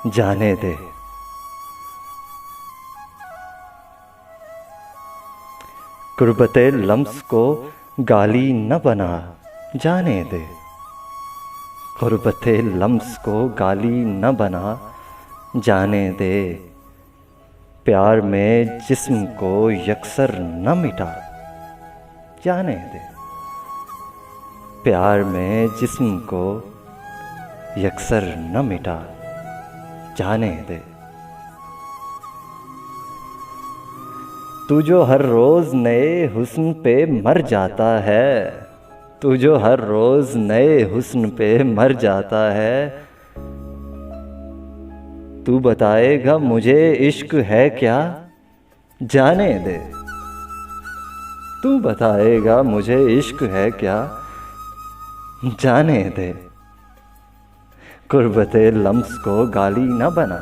जाने दे। गुर्बते लम्स को गाली न बना, जाने दे। गुर्बते लम्स को गाली न बना, जाने दे। प्यार में जिस्म को यकसर न मिटा, जाने दे। प्यार में जिस्म को यकसर न मिटा, जाने दे। तू जो हर रोज़ नए हुस्न पे मर जाता है, तू जो हर रोज़ नए हुस्न पे मर जाता है, तू बताएगा मुझे इश्क है क्या, जाने दे। तू बताएगा मुझे इश्क है क्या, जाने दे। गुर्बते लम्स को गाली न बना,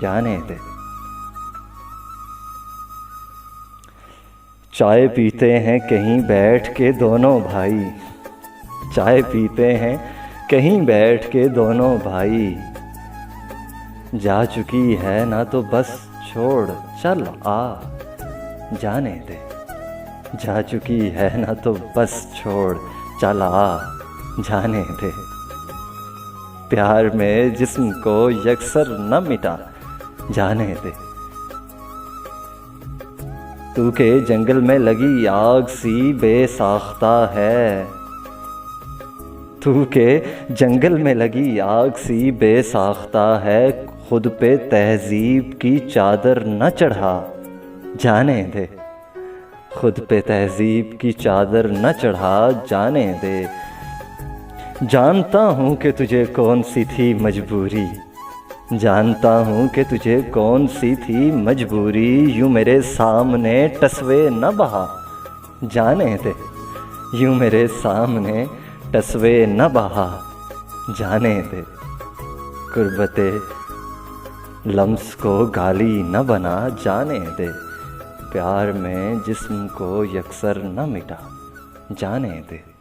जाने दे। चाय पीते हैं कहीं बैठ के दोनों भाई, चाय पीते हैं कहीं बैठ के दोनों भाई। जा चुकी है ना तो बस छोड़ चल आ, जाने दे। जा चुकी है ना तो बस छोड़ चल आ, जाने दे। प्यार में जिस्म को यकसर न मिटा, जाने दे। तू के जंगल में लगी आग सी बेसाख्ता है, तू के जंगल में लगी आग सी बेसाख्ता है। खुद पे तहजीब की चादर न चढ़ा, जाने दे। खुद पे तहजीब की चादर न चढ़ा, जाने दे। जानता हूँ कि तुझे कौन सी थी मजबूरी, जानता हूँ कि तुझे कौन सी थी मजबूरी। यूँ मेरे सामने टसवे न बहा, जाने दे। यूँ मेरे सामने टसवे न बहा, जाने दे। गुर्बते लम्स को गाली न बना, जाने दे। प्यार में जिस्म को यकसर न मिटा, जाने दे।